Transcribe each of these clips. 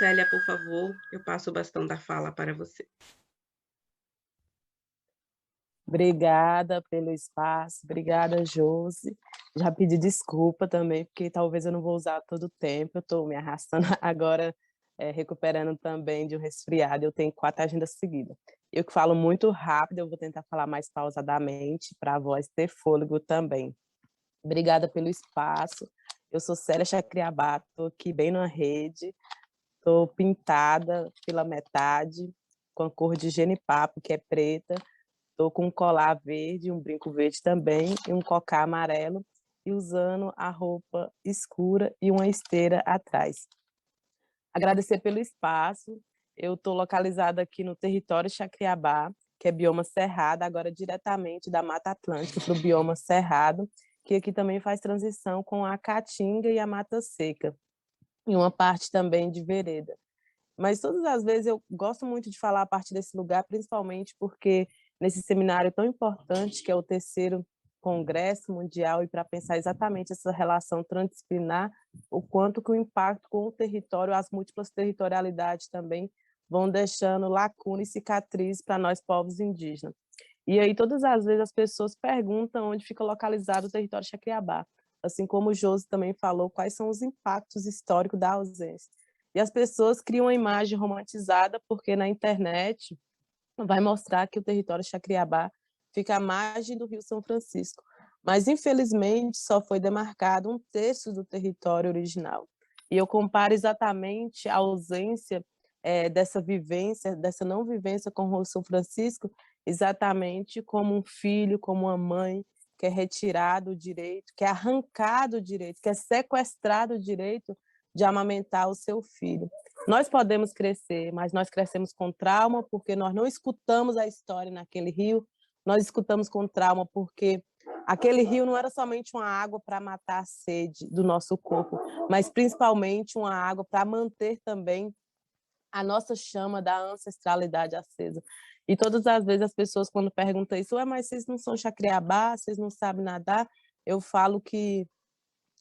Célia, por favor, eu passo o bastão da fala para você. Obrigada pelo espaço, obrigada, Josi. Já pedi desculpa também, porque talvez eu não vou usar todo o tempo, eu estou me arrastando agora, recuperando também de um resfriado, eu tenho 4 agendas seguidas. Eu que falo muito rápido, eu vou tentar falar mais pausadamente, para a voz ter fôlego também. Obrigada pelo espaço, eu sou Célia Chacriabá, estou aqui bem na rede, estou pintada pela metade, com a cor de genipapo, que é preta. Estou com um colar verde, um brinco verde também, e um cocá amarelo, e usando a roupa escura e uma esteira atrás. Agradecer pelo espaço. Eu estou localizada aqui no território Chacriabá, que é bioma cerrado, agora diretamente da Mata Atlântica para o bioma cerrado, que aqui também faz transição com a Caatinga e a Mata Seca, e uma parte também de vereda. Mas todas as vezes eu gosto muito de falar a partir desse lugar, principalmente porque nesse seminário tão importante, que é o terceiro Congresso Mundial, e para pensar exatamente essa relação transdisciplinar, o quanto que o impacto com o território, as múltiplas territorialidades também, vão deixando lacunas e cicatrizes para nós povos indígenas. E aí todas as vezes as pessoas perguntam onde fica localizado o território Chacriabá, assim como o Josi também falou, quais são os impactos históricos da ausência. E as pessoas criam uma imagem romantizada, porque na internet vai mostrar que o território Chacriabá fica à margem do Rio São Francisco. Mas, infelizmente, só foi demarcado um terço do território original. E eu comparo exatamente a ausência dessa vivência, dessa não vivência com o Rio São Francisco, exatamente como um filho, como uma mãe, que é retirado o direito, que é arrancado o direito, que é sequestrado o direito de amamentar o seu filho. Nós podemos crescer, mas nós crescemos com trauma porque nós não escutamos a história naquele rio, nós escutamos com trauma porque aquele rio não era somente uma água para matar a sede do nosso corpo, mas principalmente uma água para manter também a nossa chama da ancestralidade acesa. E todas as vezes as pessoas, quando perguntam isso, mas vocês não são Chacriabá, vocês não sabem nadar, eu falo que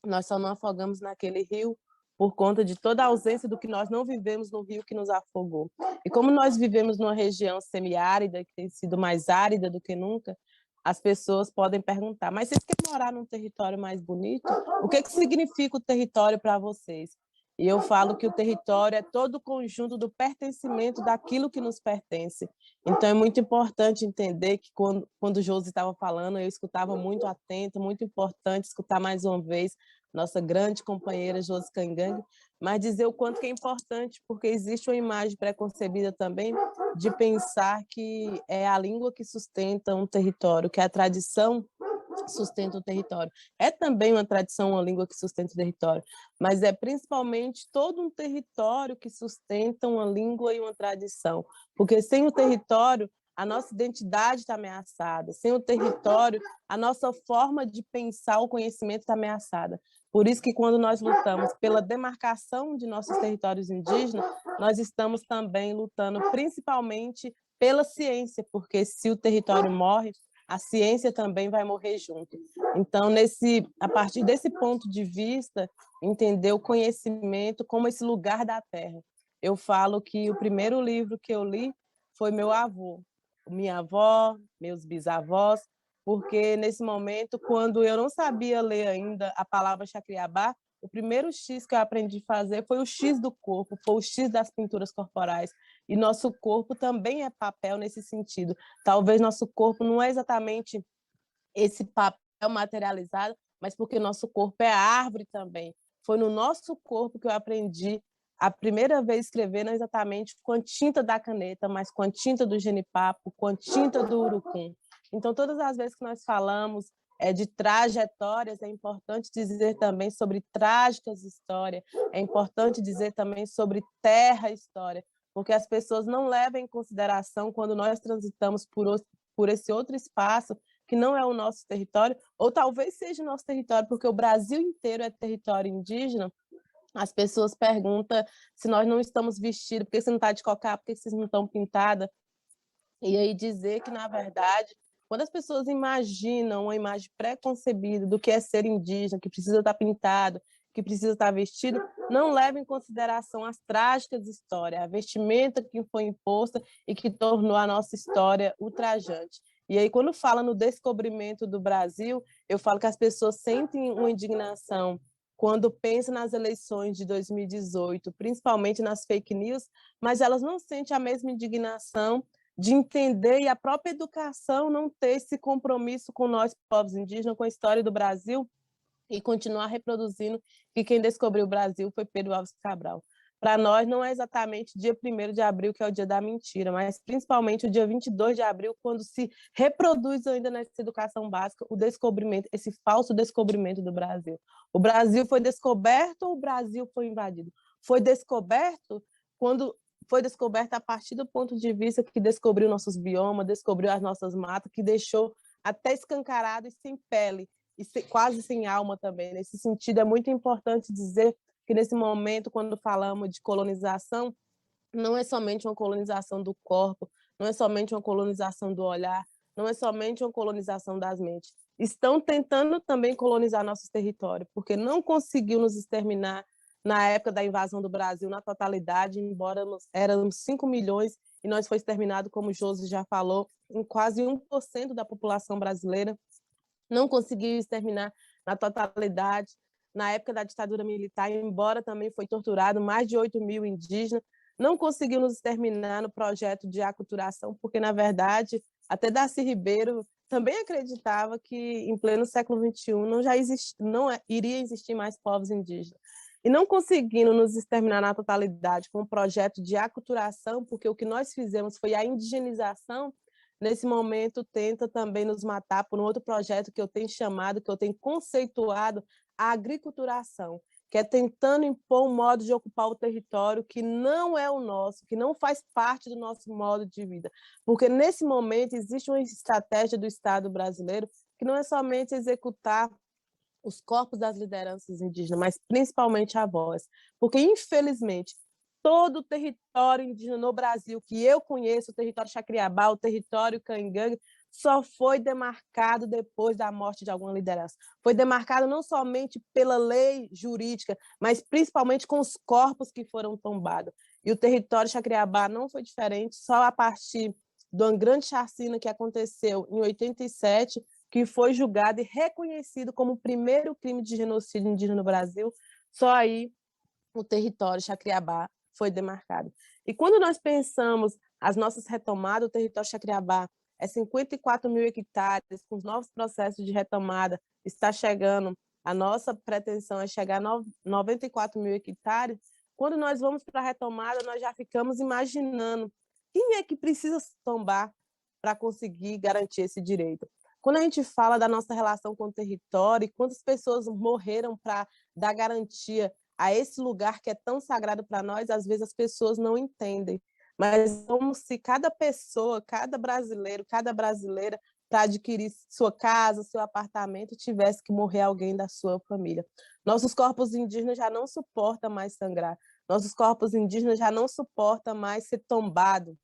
nós só não afogamos naquele rio por conta de toda a ausência do que nós não vivemos no rio que nos afogou. E como nós vivemos numa região semiárida, que tem sido mais árida do que nunca, as pessoas podem perguntar, mas vocês querem morar num território mais bonito? O que significa o território para vocês? E eu falo que o território é todo o conjunto do pertencimento daquilo que nos pertence. Então, é muito importante entender que quando o Josi estava falando, eu escutava muito atento, muito importante escutar mais uma vez nossa grande companheira Josi Cangangue, mas dizer o quanto que é importante, porque existe uma imagem preconcebida também de pensar que é a língua que sustenta um território, que a tradição sustenta o território. É também uma tradição, uma língua que sustenta o território, mas é principalmente todo um território que sustenta uma língua e uma tradição, porque sem o território, a nossa identidade está ameaçada, sem o território, a nossa forma de pensar o conhecimento está ameaçada. Por isso que quando nós lutamos pela demarcação de nossos territórios indígenas, nós estamos também lutando principalmente pela ciência, porque se o território morre, a ciência também vai morrer junto. Então, a partir desse ponto de vista, entender o conhecimento como esse lugar da terra. Eu falo que o primeiro livro que eu li foi meu avô, minha avó, meus bisavós, porque nesse momento, quando eu não sabia ler ainda a palavra Chacriabá, o primeiro X que eu aprendi a fazer foi o X do corpo, foi o X das pinturas corporais. E nosso corpo também é papel nesse sentido. Talvez nosso corpo não é exatamente esse papel materializado, mas porque nosso corpo é árvore também. Foi no nosso corpo que eu aprendi a primeira vez a escrever, não exatamente com a tinta da caneta, mas com a tinta do genipapo, com a tinta do urucum. Então, todas as vezes que nós falamos de trajetórias, é importante dizer também sobre trágicas histórias, é importante dizer também sobre terra história, porque as pessoas não levam em consideração quando nós transitamos por esse outro espaço que não é o nosso território, ou talvez seja o nosso território, porque o Brasil inteiro é território indígena. As pessoas perguntam se nós não estamos vestidos, por que você não está de cocá, por que vocês não estão pintadas? E aí dizer que, na verdade, quando as pessoas imaginam uma imagem pré-concebida do que é ser indígena, que precisa estar pintado, que precisa estar vestido, não leva em consideração as trágicas histórias, a vestimenta que foi imposta e que tornou a nossa história ultrajante. E aí, quando fala no descobrimento do Brasil, eu falo que as pessoas sentem uma indignação quando pensam nas eleições de 2018, principalmente nas fake news, mas elas não sentem a mesma indignação de entender e a própria educação não ter esse compromisso com nós, povos indígenas, com a história do Brasil, e continuar reproduzindo que quem descobriu o Brasil foi Pedro Álvares Cabral. Para nós, não é exatamente dia 1º de abril, que é o dia da mentira, mas principalmente o dia 22 de abril, quando se reproduz ainda nessa educação básica o descobrimento, esse falso descobrimento do Brasil. O Brasil foi descoberto ou o Brasil foi invadido? Foi descoberto quando foi descoberto a partir do ponto de vista que descobriu nossos biomas, descobriu as nossas matas, que deixou até escancarado e sem pele, e quase sem alma também. Nesse sentido, é muito importante dizer que, nesse momento, quando falamos de colonização, não é somente uma colonização do corpo, não é somente uma colonização do olhar, não é somente uma colonização das mentes. Estão tentando também colonizar nossos territórios, porque não conseguiu nos exterminar na época da invasão do Brasil na totalidade, embora éramos 5 milhões e nós foi exterminado, como o Josi já falou, em quase 1% da população brasileira. Não conseguiu exterminar na totalidade na época da ditadura militar, embora também foi torturado mais de 8 mil indígenas. Não conseguiu nos exterminar no projeto de aculturação, porque, na verdade, até Darcy Ribeiro também acreditava que, em pleno século XXI, não iria existir mais povos indígenas. E não conseguindo nos exterminar na totalidade com o projeto de aculturação, porque o que nós fizemos foi a indigenização, nesse momento tenta também nos matar por um outro projeto que eu tenho chamado, que eu tenho conceituado, a agriculturação, que é tentando impor um modo de ocupar o território que não é o nosso, que não faz parte do nosso modo de vida. Porque, nesse momento, existe uma estratégia do Estado brasileiro que não é somente executar os corpos das lideranças indígenas, mas principalmente a voz. Porque, infelizmente, todo o território indígena no Brasil que eu conheço, o território Chacriabá, o território Cangangue, só foi demarcado depois da morte de alguma liderança. Foi demarcado não somente pela lei jurídica, mas principalmente com os corpos que foram tombados. E o território Chacriabá não foi diferente, só a partir de uma grande chacina que aconteceu em 87, que foi julgado e reconhecido como o primeiro crime de genocídio indígena no Brasil, só aí o território Chacriabá foi demarcado. E quando nós pensamos as nossas retomadas, o território Chacriabá é 54 mil hectares, com os novos processos de retomada, está chegando, a nossa pretensão é chegar a 94 mil hectares. Quando nós vamos para a retomada, nós já ficamos imaginando quem é que precisa tombar para conseguir garantir esse direito. Quando a gente fala da nossa relação com o território, quantas pessoas morreram para dar garantia a esse lugar que é tão sagrado para nós, às vezes as pessoas não entendem. Mas como se cada pessoa, cada brasileiro, cada brasileira, para adquirir sua casa, seu apartamento, tivesse que morrer alguém da sua família. Nossos corpos indígenas já não suportam mais sangrar. Nossos corpos indígenas já não suportam mais ser tombados.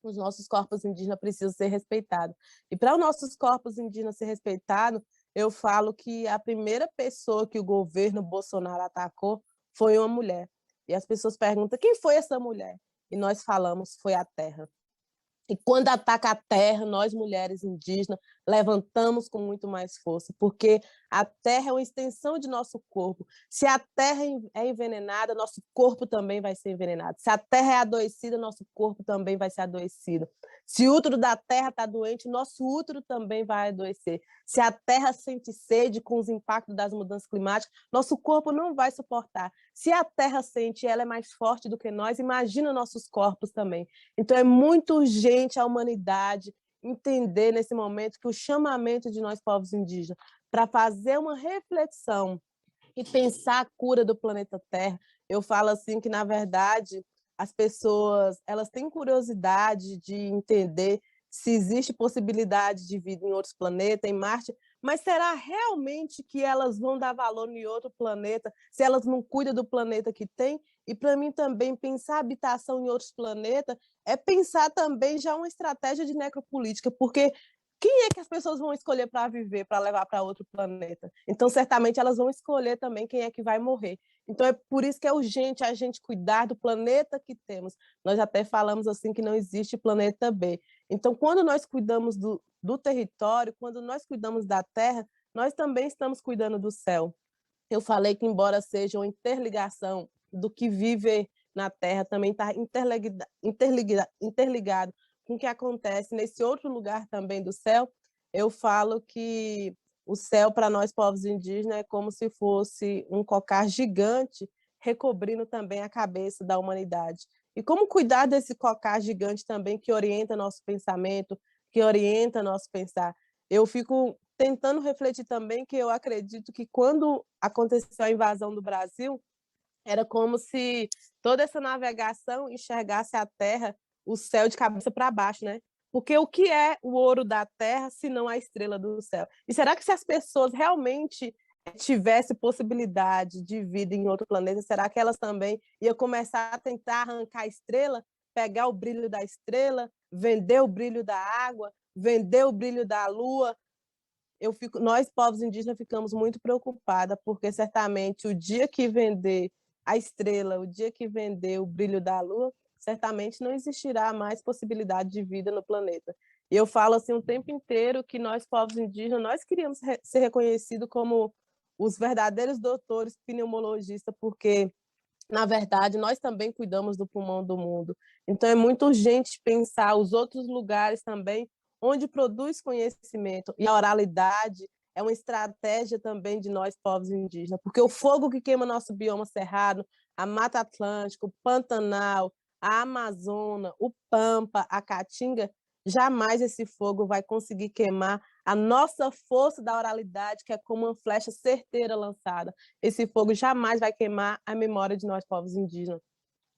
Os nossos corpos indígenas precisam ser respeitados. E para os nossos corpos indígenas ser respeitados, eu falo que a primeira pessoa que o governo Bolsonaro atacou foi uma mulher. E as pessoas perguntam, quem foi essa mulher? E nós falamos, foi a terra. E quando ataca a terra, nós, mulheres indígenas, levantamos com muito mais força, porque a terra é uma extensão de nosso corpo. Se a terra é envenenada, nosso corpo também vai ser envenenado. Se a terra é adoecida, nosso corpo também vai ser adoecido. Se o útero da terra está doente, nosso útero também vai adoecer. Se a terra sente sede com os impactos das mudanças climáticas, nosso corpo não vai suportar. Se a terra sente, ela é mais forte do que nós, imagina nossos corpos também. Então, é muito urgente a humanidade entender nesse momento que o chamamento de nós, povos indígenas, para fazer uma reflexão e pensar a cura do planeta Terra, eu falo assim que, na verdade, as pessoas elas têm curiosidade de entender se existe possibilidade de vida em outros planetas, em Marte, mas será realmente que elas vão dar valor em outro planeta se elas não cuidam do planeta que tem? E para mim também pensar habitação em outros planetas é pensar também já uma estratégia de necropolítica, porque quem é que as pessoas vão escolher para viver, para levar para outro planeta? Então, certamente, elas vão escolher também quem é que vai morrer. Então, é por isso que é urgente a gente cuidar do planeta que temos. Nós até falamos assim que não existe planeta B. Então, quando nós cuidamos do território, quando nós cuidamos da terra, nós também estamos cuidando do céu. Eu falei que, embora seja uma interligação do que vive na Terra, também está interligado com o que acontece nesse outro lugar também do céu. Eu falo que o céu, para nós, povos indígenas, é como se fosse um cocar gigante recobrindo também a cabeça da humanidade. E como cuidar desse cocar gigante também que orienta nosso pensamento, que orienta nosso pensar? Eu fico tentando refletir também que eu acredito que quando aconteceu a invasão do Brasil, era como se toda essa navegação enxergasse a Terra, o céu de cabeça para baixo, né? Porque o que é o ouro da Terra, se não a estrela do céu? E será que se as pessoas realmente tivessem possibilidade de vida em outro planeta, será que elas também iam começar a tentar arrancar a estrela, pegar o brilho da estrela, vender o brilho da água, vender o brilho da lua? Nós, povos indígenas, ficamos muito preocupadas, porque certamente o dia que vender a estrela, o dia que vender o brilho da lua, certamente não existirá mais possibilidade de vida no planeta. E eu falo assim o tempo inteiro que nós, povos indígenas, nós queríamos ser reconhecidos como os verdadeiros doutores pneumologistas, porque, na verdade, nós também cuidamos do pulmão do mundo. Então, é muito urgente pensar os outros lugares também onde produz conhecimento. E a oralidade é uma estratégia também de nós, povos indígenas, porque o fogo que queima nosso bioma cerrado, a Mata Atlântica, o Pantanal, a Amazônia, o Pampa, a Caatinga, jamais esse fogo vai conseguir queimar a nossa força da oralidade, que é como uma flecha certeira lançada. Esse fogo jamais vai queimar a memória de nós, povos indígenas.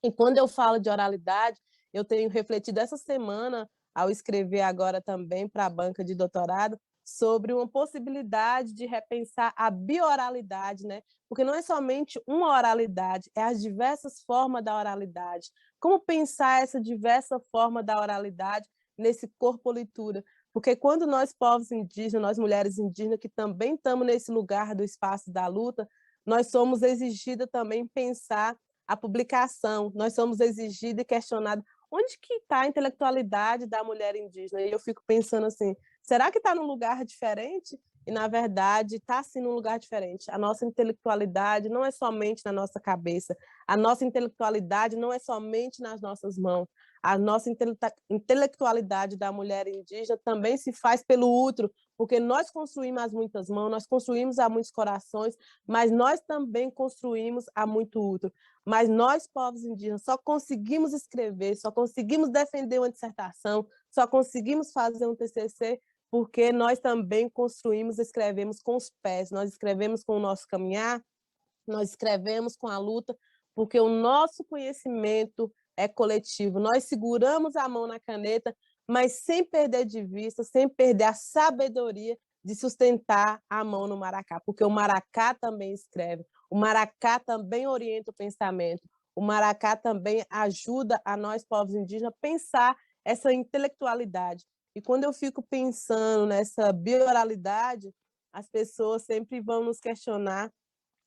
E quando eu falo de oralidade, eu tenho refletido essa semana, ao escrever agora também para a banca de doutorado, sobre uma possibilidade de repensar a bioralidade, né? Porque não é somente uma oralidade, é as diversas formas da oralidade. Como pensar essa diversa forma da oralidade nesse corpo-leitura? Porque quando nós, povos indígenas, nós mulheres indígenas, que também estamos nesse lugar do espaço da luta, nós somos exigidas também pensar a publicação, nós somos exigidos e questionados onde que está a intelectualidade da mulher indígena? E eu fico pensando assim, será que está num lugar diferente? E, na verdade, está sim num lugar diferente. A nossa intelectualidade não é somente na nossa cabeça, a nossa intelectualidade não é somente nas nossas mãos, a nossa intelectualidade da mulher indígena também se faz pelo útero, porque nós construímos as muitas mãos, nós construímos a muitos corações, mas nós também construímos a muito útero. Mas nós, povos indígenas, só conseguimos escrever, só conseguimos defender uma dissertação, só conseguimos fazer um TCC porque nós também construímos, escrevemos com os pés, nós escrevemos com o nosso caminhar, nós escrevemos com a luta, porque o nosso conhecimento é coletivo. Nós seguramos a mão na caneta, mas sem perder de vista, sem perder a sabedoria de sustentar a mão no maracá, porque o maracá também escreve, o maracá também orienta o pensamento, o maracá também ajuda a nós, povos indígenas, a pensar essa intelectualidade. E quando eu fico pensando nessa bioralidade, as pessoas sempre vão nos questionar.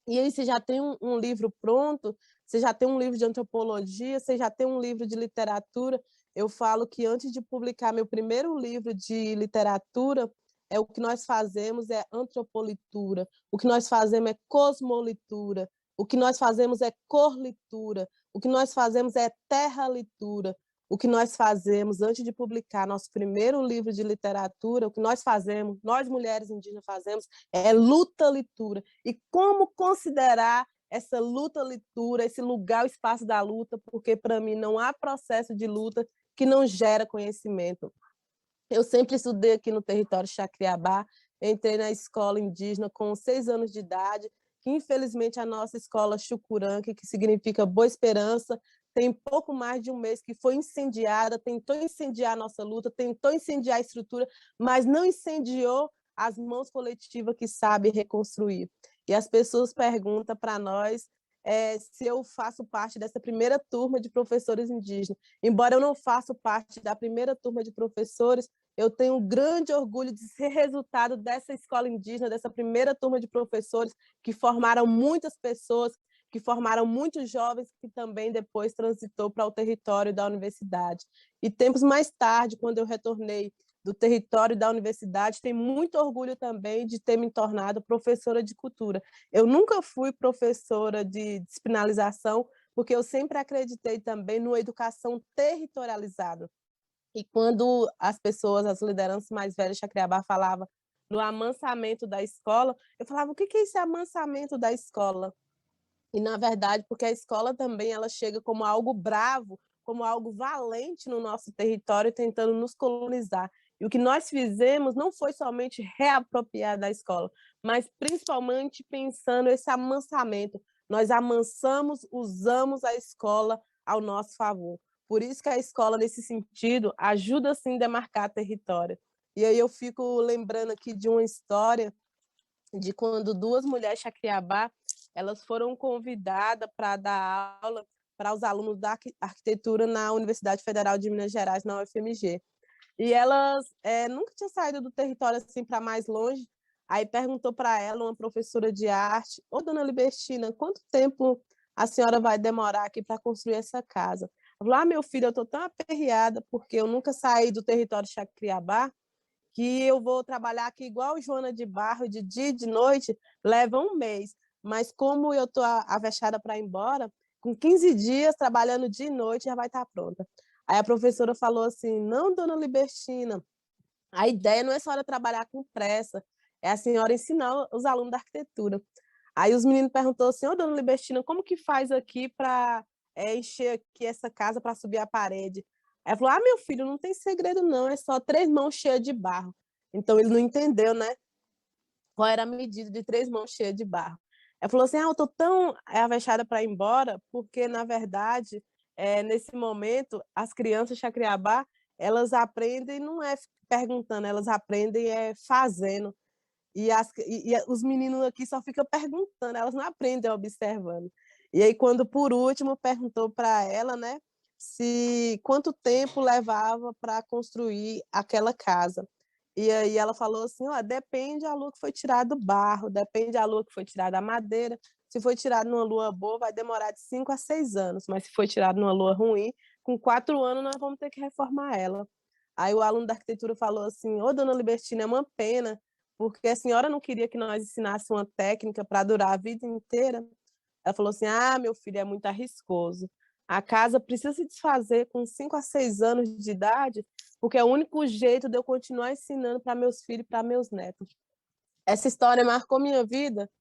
E aí você já tem um livro pronto, você já tem um livro de antropologia, você já tem um livro de literatura. Eu falo que antes de publicar meu primeiro livro de literatura, o que nós fazemos é antropolitura, o que nós fazemos é cosmolitura, o que nós fazemos é corlitura, o que nós fazemos é terralitura, o que nós fazemos antes de publicar nosso primeiro livro de literatura, o que nós fazemos, nós mulheres indígenas fazemos, é luta-litura. E como considerar essa luta-litura, esse lugar, o espaço da luta, porque para mim não há processo de luta que não gera conhecimento. Eu sempre estudei aqui no território Xacriabá, entrei na escola indígena com 6 anos de idade, que infelizmente a nossa escola Xucuranque, que significa Boa Esperança, tem pouco mais de um mês que foi incendiada, tentou incendiar a nossa luta, tentou incendiar a estrutura, mas não incendiou as mãos coletivas que sabem reconstruir. E as pessoas perguntam para nós se eu faço parte dessa primeira turma de professores indígenas. Embora eu não faça parte da primeira turma de professores, eu tenho um grande orgulho de ser resultado dessa escola indígena, dessa primeira turma de professores que formaram muitas pessoas, que formaram muitos jovens que também depois transitou para o território da universidade. E tempos mais tarde, quando eu retornei do território da universidade, tenho muito orgulho também de ter me tornado professora de cultura. Eu nunca fui professora de despenalização, porque eu sempre acreditei também numa educação territorializada. E quando as pessoas, as lideranças mais velhas de Jacriabá falavam no amansamento da escola, eu falava, o que é esse amansamento da escola? E, na verdade, porque a escola também ela chega como algo bravo, como algo valente no nosso território, tentando nos colonizar. E o que nós fizemos não foi somente reapropriar da escola, mas principalmente pensando esse amansamento. Nós amansamos, usamos a escola ao nosso favor. Por isso que a escola, nesse sentido, ajuda, sim, a demarcar território. E aí eu fico lembrando aqui de uma história de quando duas mulheres de Jacriabá, elas foram convidadas para dar aula para os alunos da arquitetura na Universidade Federal de Minas Gerais, na UFMG. E elas nunca tinham saído do território assim para mais longe. Aí perguntou para ela, uma professora de arte, ô dona Libertina, quanto tempo a senhora vai demorar aqui para construir essa casa? Ela falou, meu filho, eu estou tão aperreada porque eu nunca saí do território de Jacriabá que eu vou trabalhar aqui igual Joana de Barro, de dia e de noite, leva um mês. Mas como eu estou avexada para ir embora, com 15 dias, trabalhando dia e noite, já vai estar pronta. Aí a professora falou assim, não, dona Libertina, a ideia não é a senhora trabalhar com pressa, é a senhora ensinar os alunos da arquitetura. Aí os meninos perguntou assim, ô, dona Libertina, como que faz aqui para encher aqui essa casa para subir a parede? Aí ela falou, meu filho, não tem segredo não, é só 3 mãos cheias de barro. Então ele não entendeu, né? Qual era a medida de 3 mãos cheias de barro. Ela falou assim, eu tô tão avexada para ir embora, porque, na verdade, nesse momento, as crianças de Jacriabá, elas aprendem, não é perguntando, elas aprendem fazendo. E os meninos aqui só ficam perguntando, elas não aprendem observando. E aí, quando, por último, perguntou para ela, né, se quanto tempo levava para construir aquela casa. E aí ela falou assim, depende da lua que foi tirada do barro, depende da lua que foi tirada da madeira. Se foi tirado numa lua boa, vai demorar de 5 a 6 anos, mas se foi tirado numa lua ruim, com 4 anos nós vamos ter que reformar ela. Aí o aluno da arquitetura falou assim, dona Libertina, é uma pena, porque a senhora não queria que nós ensinássemos uma técnica para durar a vida inteira. Ela falou assim, meu filho, é muito arriscoso. A casa precisa se desfazer com 5 a 6 anos de idade, porque é o único jeito de eu continuar ensinando para meus filhos e para meus netos. Essa história marcou minha vida,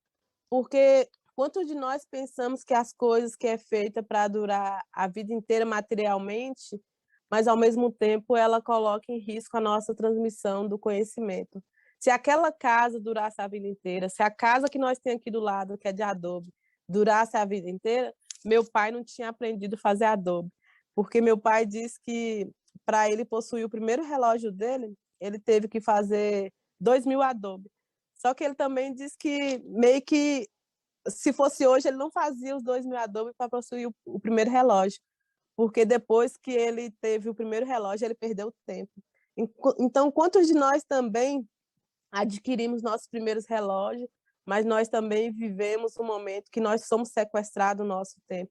porque quanto de nós pensamos que as coisas que é feita para durar a vida inteira materialmente, mas ao mesmo tempo ela coloca em risco a nossa transmissão do conhecimento. Se aquela casa durasse a vida inteira, se a casa que nós temos aqui do lado, que é de adobe, durasse a vida inteira, meu pai não tinha aprendido a fazer adobe, porque meu pai disse que para ele possuir o primeiro relógio dele, ele teve que fazer 2.000 adobe. Só que ele também disse que meio que se fosse hoje ele não fazia os 2.000 adobe para possuir o primeiro relógio, porque depois que ele teve o primeiro relógio ele perdeu o tempo. Então, quantos de nós também adquirimos nossos primeiros relógios, mas nós também vivemos um momento que nós somos sequestrados no nosso tempo.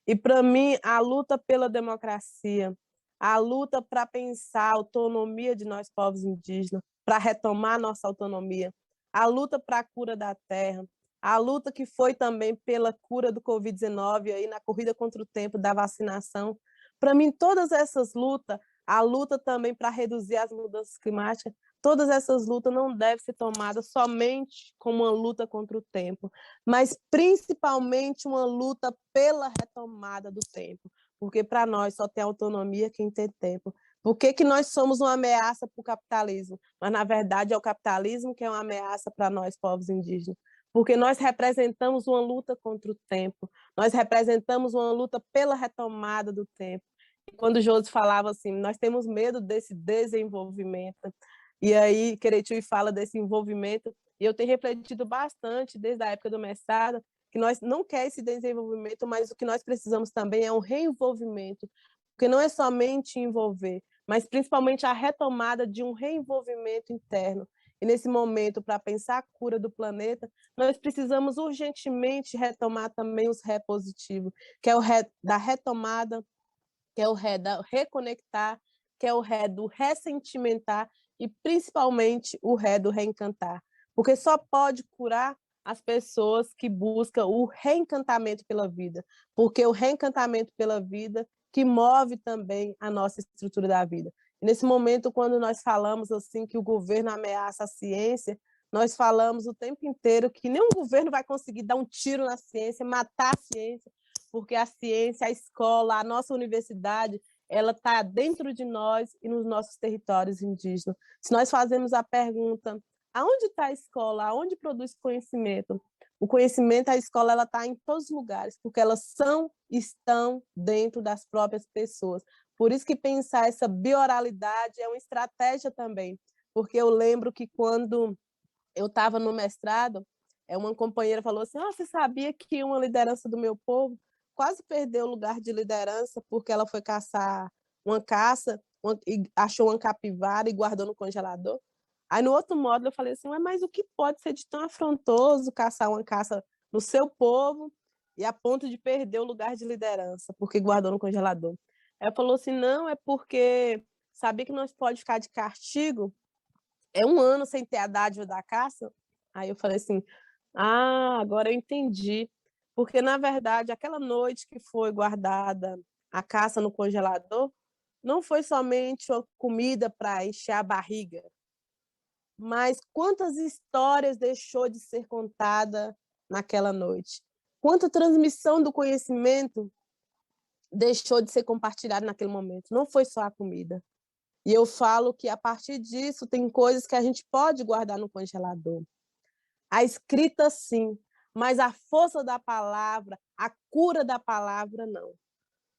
E, para mim, a luta pela democracia, a luta para pensar a autonomia de nós, povos indígenas, para retomar nossa autonomia, a luta para a cura da terra, a luta que foi também pela cura do Covid-19, aí na corrida contra o tempo da vacinação. Para mim, todas essas lutas, a luta também para reduzir as mudanças climáticas, todas essas lutas não devem ser tomadas somente como uma luta contra o tempo, mas principalmente uma luta pela retomada do tempo, porque para nós só tem autonomia quem tem tempo. Por que nós somos uma ameaça para o capitalismo? Mas, na verdade, é o capitalismo que é uma ameaça para nós, povos indígenas. Porque nós representamos uma luta contra o tempo, nós representamos uma luta pela retomada do tempo. E quando o Josi falava assim, nós temos medo desse desenvolvimento, e aí Queretui fala desse envolvimento, e eu tenho refletido bastante desde a época do mestrado, que nós não queremos esse desenvolvimento, mas o que nós precisamos também é um reenvolvimento, porque não é somente envolver, mas principalmente a retomada de um reenvolvimento interno. E nesse momento, para pensar a cura do planeta, nós precisamos urgentemente retomar também os ré positivos, que é o ré da retomada, que é o ré da reconectar, que é o ré do ressentimentar e principalmente o ré do reencantar. Porque só pode curar as pessoas que buscam o reencantamento pela vida, porque o reencantamento pela vida que move também a nossa estrutura da vida. E nesse momento, quando nós falamos assim que o governo ameaça a ciência, nós falamos o tempo inteiro que nenhum governo vai conseguir dar um tiro na ciência, matar a ciência, porque a ciência, a escola, a nossa universidade, ela está dentro de nós e nos nossos territórios indígenas. Se nós fazemos a pergunta, aonde está a escola? Aonde produz conhecimento? O conhecimento, a escola, ela está em todos os lugares, porque elas estão dentro das próprias pessoas. Por isso que pensar essa bioralidade é uma estratégia também, porque eu lembro que quando eu estava no mestrado, uma companheira falou assim, você sabia que uma liderança do meu povo quase perdeu o lugar de liderança porque ela foi caçar uma caça e achou uma capivara e guardou no congelador? Aí no outro módulo eu falei assim, mas o que pode ser de tão afrontoso caçar uma caça no seu povo e a ponto de perder o lugar de liderança porque guardou no congelador? Ela falou assim, não, é porque sabia que nós pode ficar de castigo um ano sem ter a dádiva da caça? Aí eu falei assim, agora eu entendi. Porque, na verdade, aquela noite que foi guardada a caça no congelador, não foi somente uma comida para encher a barriga, mas quantas histórias deixou de ser contada naquela noite? Quanta transmissão do conhecimento deixou de ser compartilhada naquele momento? Não foi só a comida. E eu falo que, a partir disso, tem coisas que a gente pode guardar no congelador. A escrita, sim, mas a força da palavra, a cura da palavra, não.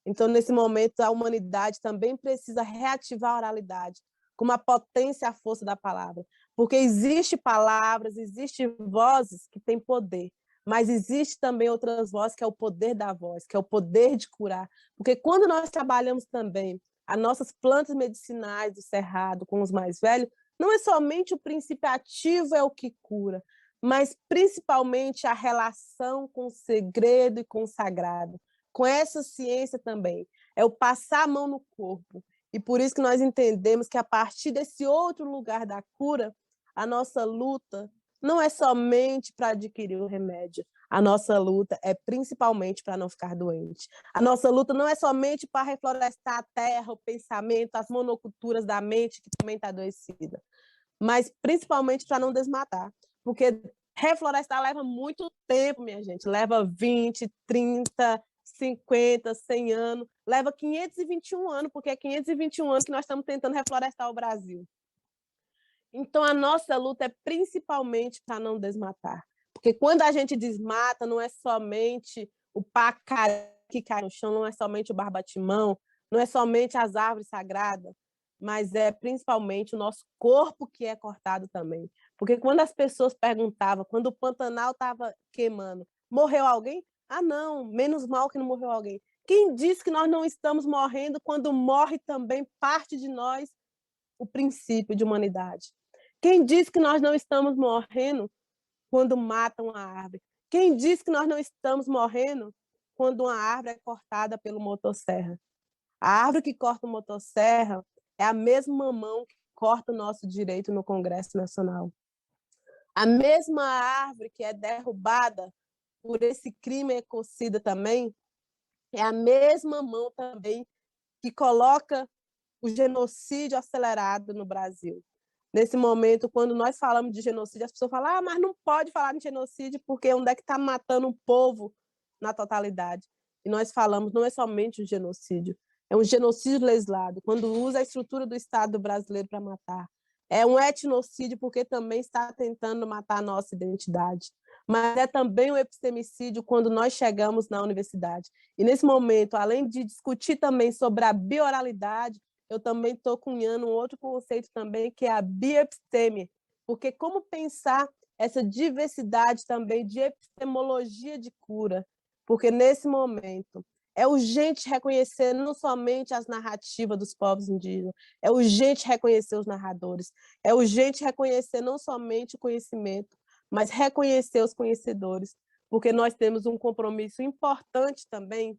Então, nesse momento, a humanidade também precisa reativar a oralidade, como a potência e a força da palavra. Porque existem palavras, existem vozes que têm poder, mas existe também outras vozes, que é o poder da voz, que é o poder de curar. Porque quando nós trabalhamos também as nossas plantas medicinais do Cerrado com os mais velhos, não é somente o princípio ativo é o que cura, mas principalmente a relação com o segredo e com o sagrado. Com essa ciência também, é o passar a mão no corpo. E por isso que nós entendemos que, a partir desse outro lugar da cura, a nossa luta não é somente para adquirir o remédio, a nossa luta é principalmente para não ficar doente. A nossa luta não é somente para reflorestar a terra, o pensamento, as monoculturas da mente, que também está adoecida, mas principalmente para não desmatar, porque reflorestar leva muito tempo, minha gente, leva 20, 30, 50, 100 anos, leva 521 anos, porque é 521 anos que nós estamos tentando reflorestar o Brasil. Então, a nossa luta é principalmente para não desmatar, porque quando a gente desmata, não é somente o pacaré que cai no chão, não é somente o barbatimão, não é somente as árvores sagradas, mas é principalmente o nosso corpo que é cortado também. Porque quando as pessoas perguntavam, quando o Pantanal estava queimando, morreu alguém? Não, menos mal que não morreu alguém. Quem diz que nós não estamos morrendo quando morre também parte de nós o princípio de humanidade? Quem diz que nós não estamos morrendo quando matam a árvore? Quem diz que nós não estamos morrendo quando uma árvore é cortada pelo motosserra? A árvore que corta o motosserra é a mesma mão que corta o nosso direito no Congresso Nacional. A mesma árvore que é derrubada por esse crime ecocida também é a mesma mão também que coloca o genocídio acelerado no Brasil. Nesse momento, quando nós falamos de genocídio, as pessoas falam, mas não pode falar de genocídio porque onde é que está matando um povo na totalidade? E nós falamos, não é somente um genocídio, é um genocídio legislado, quando usa a estrutura do Estado brasileiro para matar. É um etnocídio porque também está tentando matar a nossa identidade. Mas é também um epistemicídio quando nós chegamos na universidade. E nesse momento, além de discutir também sobre a bioralidade, eu também estou cunhando um outro conceito também, que é a bioepisteme, porque como pensar essa diversidade também de epistemologia de cura, porque nesse momento É urgente reconhecer não somente as narrativas dos povos indígenas, é urgente reconhecer os narradores, é urgente reconhecer não somente o conhecimento, mas reconhecer os conhecedores, porque nós temos um compromisso importante também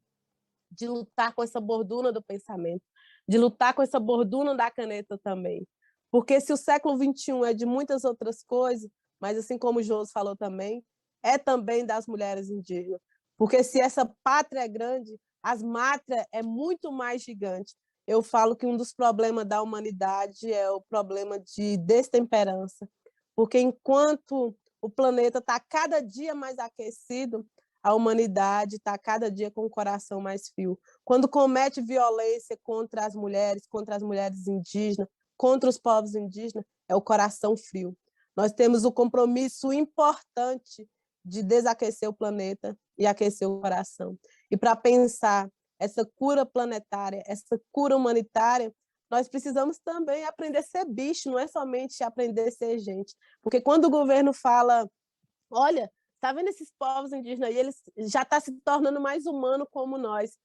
de lutar com essa borduna do pensamento, de lutar com essa borduna da caneta também. Porque se o século XXI é de muitas outras coisas, mas assim como o Josi falou também, é também das mulheres indígenas. Porque se essa pátria é grande, as mátrias é muito mais gigante. Eu falo que um dos problemas da humanidade é o problema de destemperança. Porque enquanto o planeta está cada dia mais aquecido, a humanidade está cada dia com o coração mais frio. Quando comete violência contra as mulheres indígenas, contra os povos indígenas, é o coração frio. Nós temos o compromisso importante de desaquecer o planeta e aquecer o coração. E para pensar essa cura planetária, essa cura humanitária, nós precisamos também aprender a ser bicho, não é somente aprender a ser gente. Porque quando o governo fala, olha, tá vendo esses povos indígenas aí, eles já estão se tornando mais humanos como nós.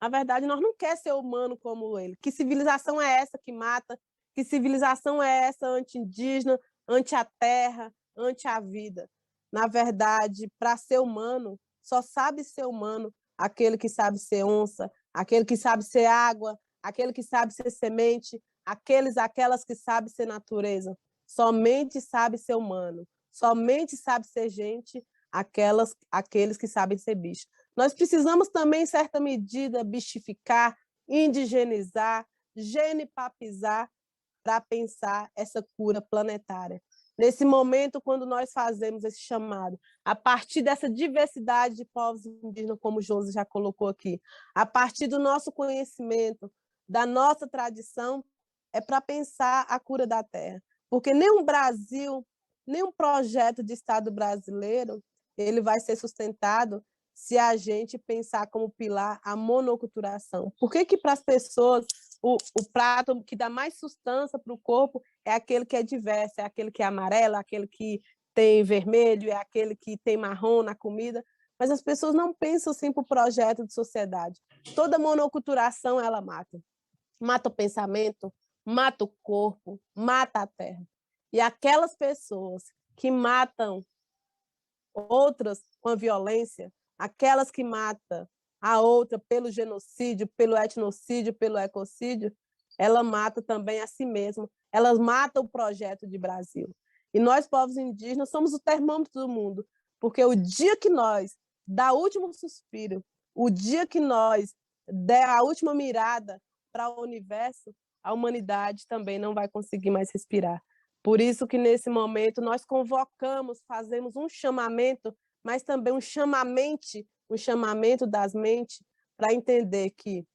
Na verdade, nós não queremos ser humano como ele. Que civilização é essa que mata? Que civilização é essa anti-indígena, anti a terra, anti a vida? Na verdade, para ser humano, só sabe ser humano aquele que sabe ser onça, aquele que sabe ser água, aquele que sabe ser semente, aquelas que sabem ser natureza. Somente sabe ser humano. Somente sabe ser gente aqueles que sabem ser bicho. Nós precisamos também, em certa medida, bichificar, indigenizar, genipapizar para pensar essa cura planetária. Nesse momento, quando nós fazemos esse chamado, a partir dessa diversidade de povos indígenas, como o Josi já colocou aqui, a partir do nosso conhecimento, da nossa tradição, é para pensar a cura da terra. Porque nem o Brasil, nenhum projeto de Estado brasileiro ele vai ser sustentado se a gente pensar como pilar a monoculturação. Por que para as pessoas o prato que dá mais sustância para o corpo é aquele que é diverso, é aquele que é amarelo, é aquele que tem vermelho, é aquele que tem marrom na comida, mas as pessoas não pensam assim para o projeto de sociedade. Toda monoculturação ela mata. Mata o pensamento, mata o corpo, mata a terra. E aquelas pessoas que matam outras com a violência, aquelas que matam a outra pelo genocídio, pelo etnocídio, pelo ecocídio, ela mata também a si mesma, elas matam o projeto de Brasil. E nós, povos indígenas, somos o termômetro do mundo, porque o dia que nós dá o último suspiro, o dia que nós der a última mirada para o universo, a humanidade também não vai conseguir mais respirar. Por isso que, nesse momento, nós convocamos, fazemos um chamamento, mas também um chamamento das mentes, para entender que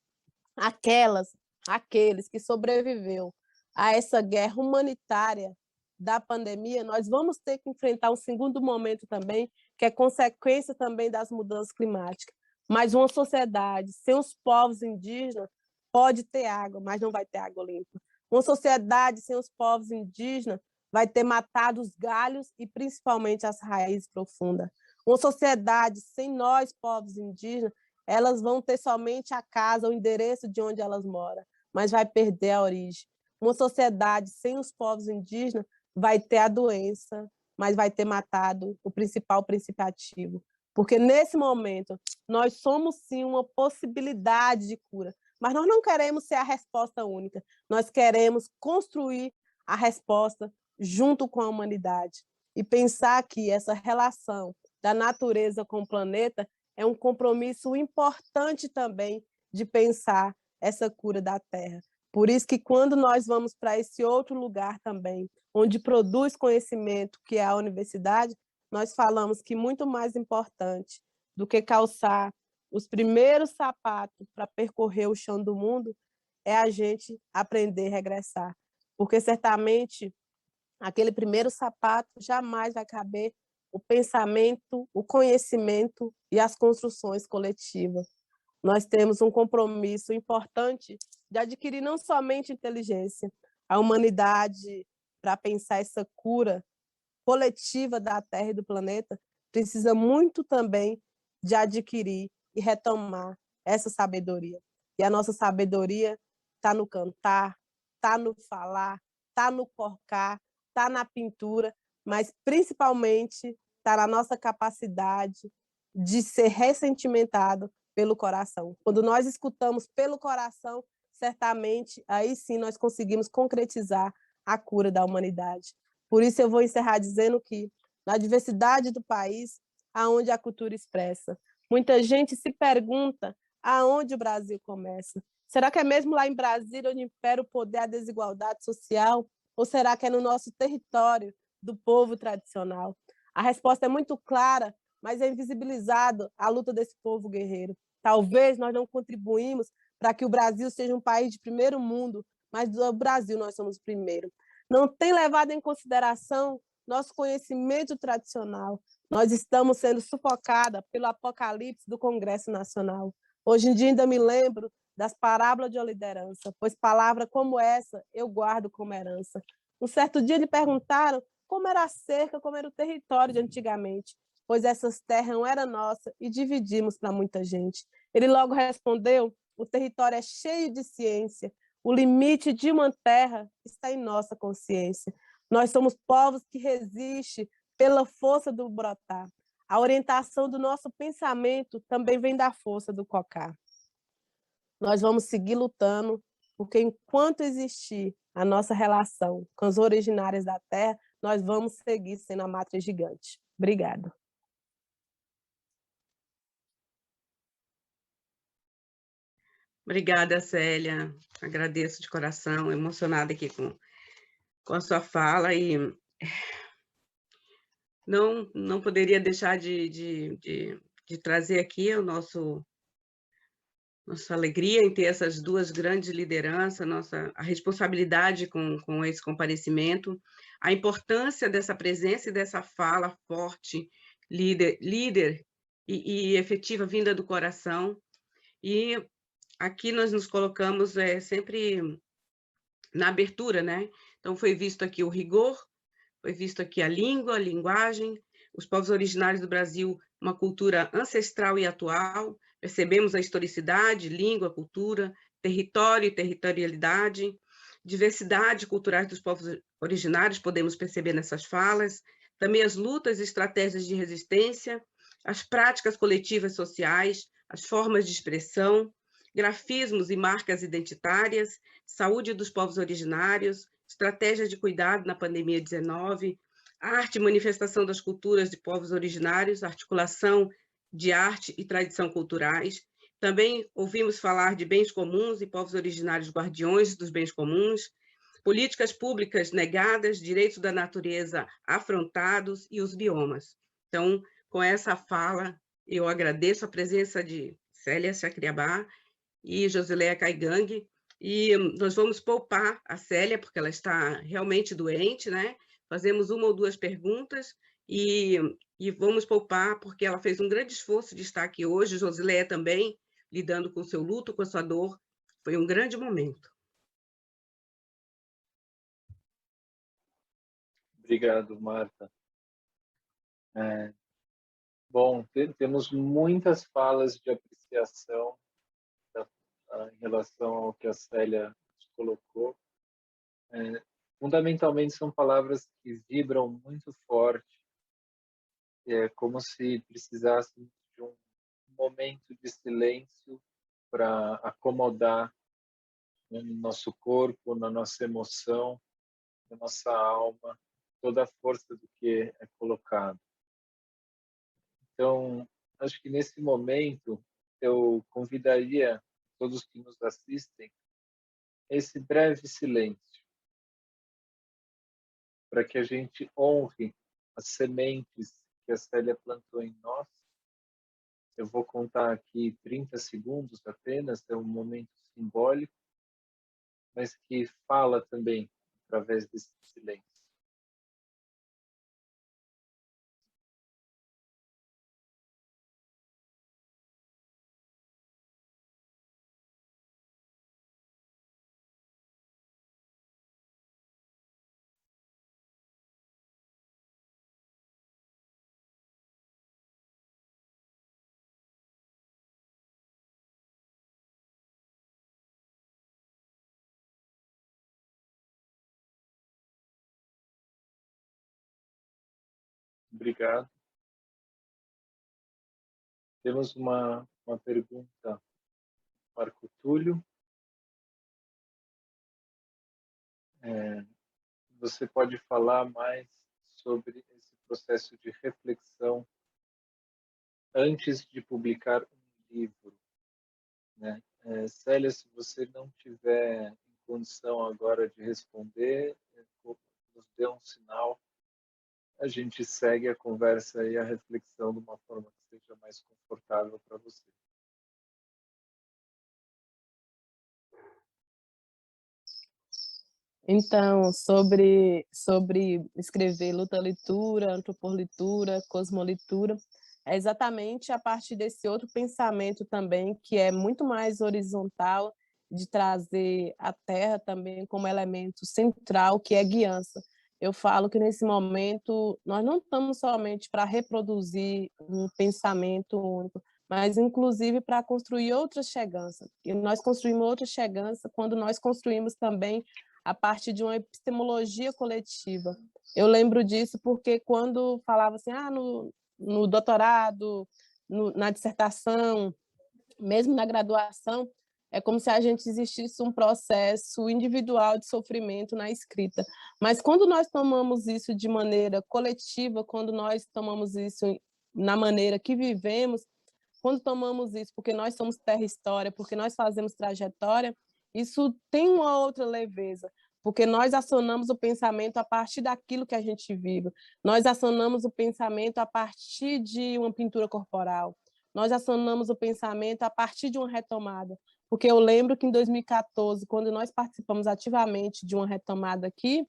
aqueles que sobreviveu a essa guerra humanitária da pandemia, nós vamos ter que enfrentar um segundo momento também, que é consequência também das mudanças climáticas. Mas uma sociedade sem os povos indígenas pode ter água, mas não vai ter água limpa. Uma sociedade sem os povos indígenas vai ter matado os galhos e principalmente as raízes profundas. Uma sociedade sem nós, povos indígenas, elas vão ter somente a casa, o endereço de onde elas moram, mas vai perder a origem. Uma sociedade sem os povos indígenas vai ter a doença, mas vai ter matado o principal princípio. Porque nesse momento nós somos sim uma possibilidade de cura, mas nós não queremos ser a resposta única, nós queremos construir a resposta junto com a humanidade e pensar que essa relação da natureza com o planeta é um compromisso importante também de pensar essa cura da Terra. Por isso que quando nós vamos para esse outro lugar também, onde produz conhecimento, que é a universidade, nós falamos que muito mais importante do que calçar os primeiros sapatos para percorrer o chão do mundo é a gente aprender a regressar. Porque certamente aquele primeiro sapato jamais vai caber o pensamento, o conhecimento e as construções coletivas. Nós temos um compromisso importante de adquirir não somente inteligência, a humanidade, para pensar essa cura coletiva da Terra e do planeta, precisa muito também de adquirir e retomar essa sabedoria. E a nossa sabedoria está no cantar, está no falar, está no corcar, está na pintura, mas principalmente está na nossa capacidade de ser ressentimentado pelo coração. Quando nós escutamos pelo coração, certamente aí sim nós conseguimos concretizar a cura da humanidade. Por isso eu vou encerrar dizendo que na diversidade do país, aonde a cultura expressa, muita gente se pergunta aonde o Brasil começa. Será que é mesmo lá em Brasília onde impera o poder, a desigualdade social? Ou será que é no nosso território do povo tradicional? A resposta é muito clara, mas é invisibilizado a luta desse povo guerreiro. Talvez nós não contribuímos para que o Brasil seja um país de primeiro mundo, mas do Brasil nós somos o primeiro. Não tem levado em consideração nosso conhecimento tradicional. Nós estamos sendo sufocados pelo apocalipse do Congresso Nacional. Hoje em dia ainda me lembro das parábolas de uma liderança, pois palavra como essa eu guardo como herança. Um certo dia lhe perguntaram como era a cerca, como era o território de antigamente, pois essas terras não eram nossas e dividimos para muita gente. Ele logo respondeu, o território é cheio de ciência, o limite de uma terra está em nossa consciência. Nós somos povos que resistem pela força do brotar. A orientação do nosso pensamento também vem da força do cocar. Nós vamos seguir lutando, porque enquanto existir a nossa relação com os originários da terra, nós vamos seguir sendo a mátria gigante. Obrigada. Obrigada, Célia. Agradeço de coração, emocionada aqui com a sua fala e não poderia deixar de trazer aqui o nossa alegria em ter essas duas grandes lideranças, a responsabilidade com esse comparecimento, a importância dessa presença e dessa fala forte, líder e efetiva vinda do coração. E aqui nós nos colocamos sempre na abertura, né? Então foi visto aqui o rigor, foi visto aqui a língua, a linguagem, os povos originários do Brasil, uma cultura ancestral e atual, percebemos a historicidade, língua, cultura, território e territorialidade, diversidade culturais dos povos originários, podemos perceber nessas falas, também as lutas e estratégias de resistência, as práticas coletivas sociais, as formas de expressão, grafismos e marcas identitárias, saúde dos povos originários, estratégias de cuidado na pandemia 19, arte e manifestação das culturas de povos originários, articulação de arte e tradição culturais. Também ouvimos falar de bens comuns e povos originários guardiões dos bens comuns, políticas públicas negadas, direitos da natureza afrontados e os biomas. Então, com essa fala, eu agradeço a presença de Célia Chacriabá e Josileia Caigangue, e nós vamos poupar a Célia, porque ela está realmente doente, né? Fazemos uma ou duas perguntas e vamos poupar, porque ela fez um grande esforço de estar aqui hoje, Josileia também, lidando com o seu luto, com a sua dor. Foi um grande momento. Obrigado, Marta. Bom, temos muitas falas de apreciação em relação ao que a Célia nos colocou. Fundamentalmente, são palavras que vibram muito forte, como se precisássemos de um momento de silêncio para acomodar no nosso corpo, na nossa emoção, na nossa alma, toda a força do que é colocado. Então, acho que nesse momento eu convidaria todos que nos assistem a esse breve silêncio, para que a gente honre as sementes que a Célia plantou em nós. Eu vou contar aqui 30 segundos apenas, é um momento simbólico, mas que fala também através desse silêncio. Obrigado. Temos uma pergunta, Marco Túlio. Você pode falar mais sobre esse processo de reflexão antes de publicar um livro, né? Célia, se você não tiver em condição agora de responder, nos dê um sinal, a gente segue a conversa e a reflexão de uma forma que seja mais confortável para você. Então, sobre escrever luta-leitura, antropor-leitura, cosmolitura, é exatamente a partir desse outro pensamento também, que é muito mais horizontal, de trazer a Terra também como elemento central, que é guiança. Eu falo que, nesse momento, nós não estamos somente para reproduzir um pensamento único, mas, inclusive, para construir outra chegança. E nós construímos outra chegança quando nós construímos também a partir de uma epistemologia coletiva. Eu lembro disso porque, quando falava assim, no doutorado, na dissertação, mesmo na graduação, é como se a gente existisse um processo individual de sofrimento na escrita. Mas quando nós tomamos isso de maneira coletiva, quando nós tomamos isso na maneira que vivemos, quando tomamos isso porque nós somos terra-história, porque nós fazemos trajetória, isso tem uma outra leveza, porque nós acionamos o pensamento a partir daquilo que a gente vive, nós acionamos o pensamento a partir de uma pintura corporal, nós acionamos o pensamento a partir de uma retomada, porque eu lembro que em 2014, quando nós participamos ativamente de uma retomada aqui,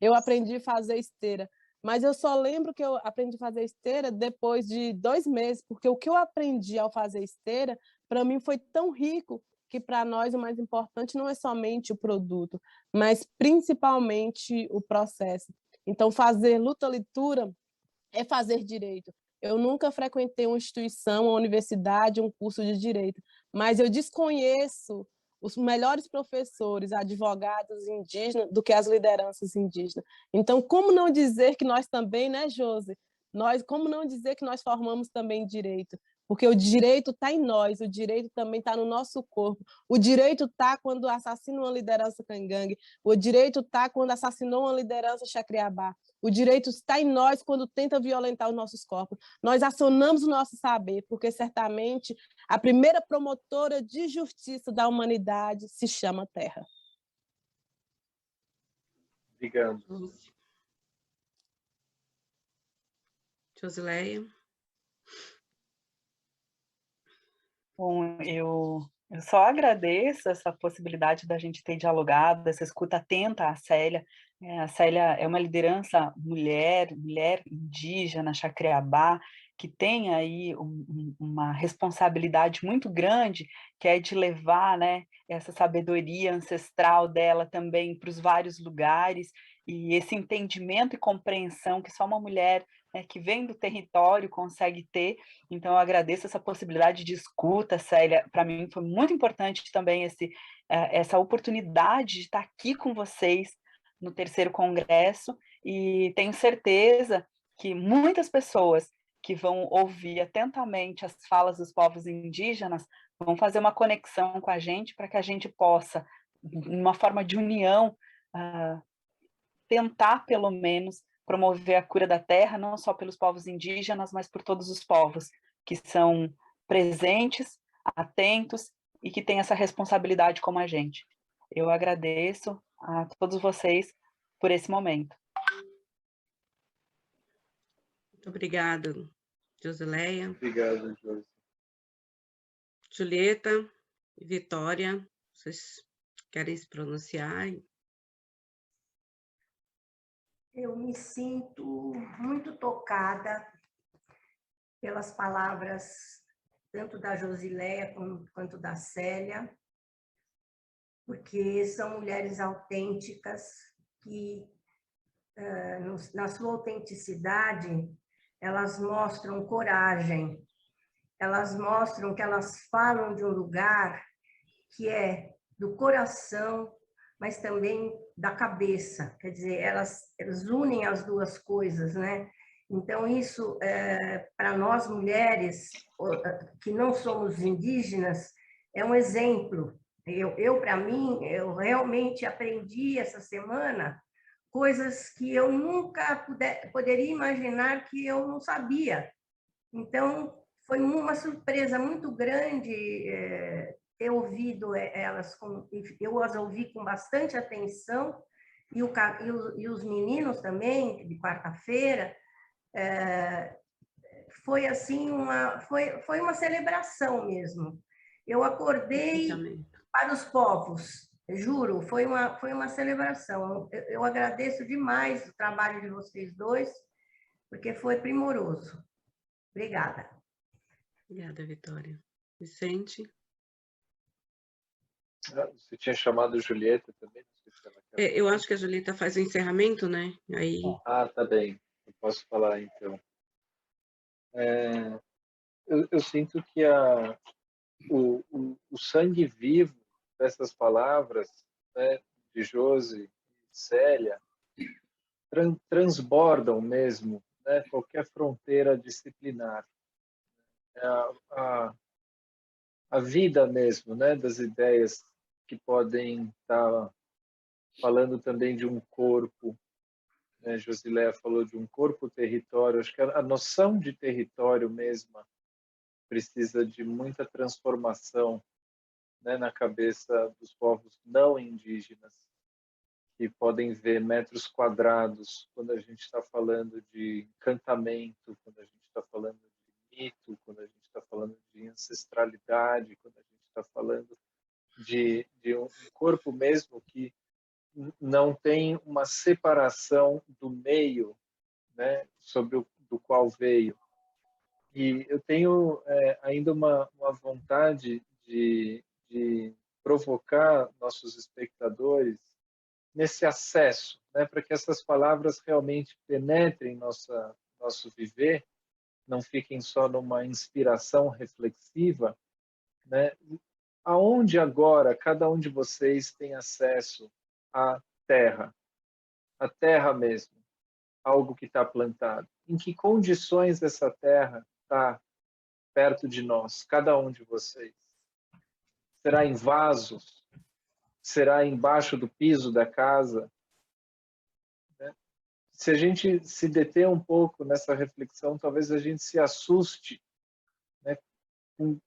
eu aprendi a fazer esteira, mas eu só lembro que eu aprendi a fazer esteira depois de 2 meses, porque o que eu aprendi ao fazer esteira, para mim, foi tão rico que, para nós, o mais importante não é somente o produto, mas principalmente o processo. Então, fazer luta-leitura é fazer direito. Eu nunca frequentei uma instituição, uma universidade, um curso de direito, mas eu desconheço os melhores professores, advogados indígenas, do que as lideranças indígenas. Então, como não dizer que nós também, né, Josi? Como não dizer que nós formamos também direito? Porque o direito está em nós, o direito também está no nosso corpo. O direito está quando assassina uma liderança cangangue, o direito está quando assassinou uma liderança xacriabá. O direito está em nós quando tenta violentar os nossos corpos. Nós acionamos o nosso saber, porque certamente a primeira promotora de justiça da humanidade se chama Terra. Obrigado. Josileia. Bom, eu só agradeço essa possibilidade da gente ter dialogado, essa escuta atenta à Célia. A Célia é uma liderança mulher indígena, xacriabá, que tem aí uma responsabilidade muito grande, que é de levar, né, essa sabedoria ancestral dela também para os vários lugares, e esse entendimento e compreensão que só uma mulher, né, que vem do território consegue ter. Então, eu agradeço essa possibilidade de escuta, Célia. Para mim foi muito importante também essa oportunidade de estar aqui com vocês no 3º Congresso, e tenho certeza que muitas pessoas que vão ouvir atentamente as falas dos povos indígenas vão fazer uma conexão com a gente para que a gente possa, uma forma de união, tentar, pelo menos, promover a cura da terra, não só pelos povos indígenas, mas por todos os povos que são presentes, atentos e que têm essa responsabilidade como a gente. Eu agradeço a todos vocês por esse momento. Muito obrigada, Josileia. Obrigado, Josi. Julieta e Vitória, vocês querem se pronunciar? Eu me sinto muito tocada pelas palavras tanto da Josileia quanto da Célia, porque são mulheres autênticas que, na sua autenticidade, elas mostram coragem, elas mostram que elas falam de um lugar que é do coração, mas também da cabeça, quer dizer, elas unem as duas coisas, né? Então, isso, para nós mulheres, que não somos indígenas, é um exemplo. Para mim, eu realmente aprendi essa semana coisas que eu nunca poderia imaginar que eu não sabia. Então, foi uma surpresa muito grande ter ouvido elas, eu as ouvi com bastante atenção, e os meninos também, de quarta-feira, foi assim foi uma celebração mesmo. Eu acordei para os povos, juro, foi uma celebração. Eu agradeço demais o trabalho de vocês dois, porque foi primoroso. Obrigada. Obrigada, Vitória. Vicente? Você tinha chamado Julieta também? Não sei se ela quer Eu acho que a Julieta faz o encerramento, né? Aí... tá bem. Eu posso falar, então. Eu sinto que o sangue vivo dessas palavras, né, de Josi e Célia, transbordam mesmo, né, qualquer fronteira disciplinar. A vida mesmo, né, das ideias que podem estar falando também de um corpo, né, Josiléia falou de um corpo-território, acho que a noção de território mesma precisa de muita transformação, né, na cabeça dos povos não indígenas, que podem ver metros quadrados quando a gente está falando de encantamento, quando a gente está falando de mito, quando a gente está falando de ancestralidade, quando a gente está falando de um corpo mesmo que não tem uma separação do meio, né, do qual veio. E eu tenho ainda uma vontade de provocar nossos espectadores nesse acesso, né, para que essas palavras realmente penetrem nosso viver, não fiquem só numa inspiração reflexiva, né? Aonde agora cada um de vocês tem acesso à terra mesmo, algo que está plantado? Em que condições essa terra está perto de nós, cada um de vocês? Será em vasos? Será embaixo do piso da casa? Se a gente se deter um pouco nessa reflexão, talvez a gente se assuste, né, com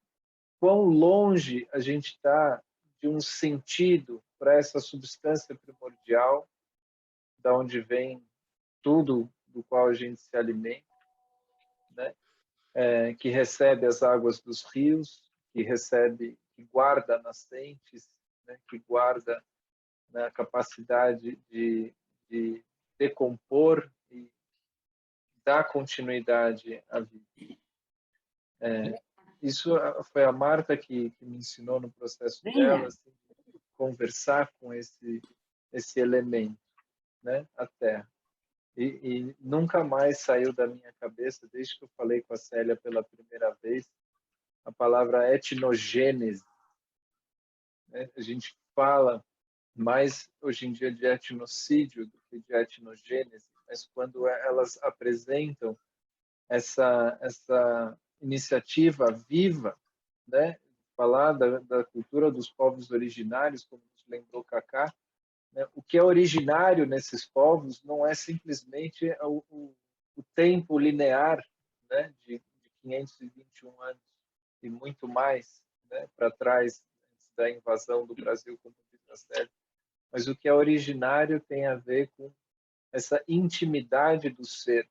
quão longe a gente está de um sentido para essa substância primordial, da onde vem tudo do qual a gente se alimenta, né? Que recebe as águas dos rios, que guarda nascentes, né? Que guarda, né, a capacidade de decompor e dar continuidade à vida. Isso foi a Marta que me ensinou no processo dela, assim, conversar com esse elemento, né, a terra. E nunca mais saiu da minha cabeça, desde que eu falei com a Célia pela primeira vez, a palavra etnogênese. Né? A gente fala mais hoje em dia de etnocídio do que de etnogênese, mas quando elas apresentam essa iniciativa viva, né, falar da cultura dos povos originários, como nos lembrou Cacá, né, o que é originário nesses povos não é simplesmente o tempo linear, né, de 521 anos e muito mais, né, para trás da invasão do Brasil, como diz a Célia, mas o que é originário tem a ver com essa intimidade do ser,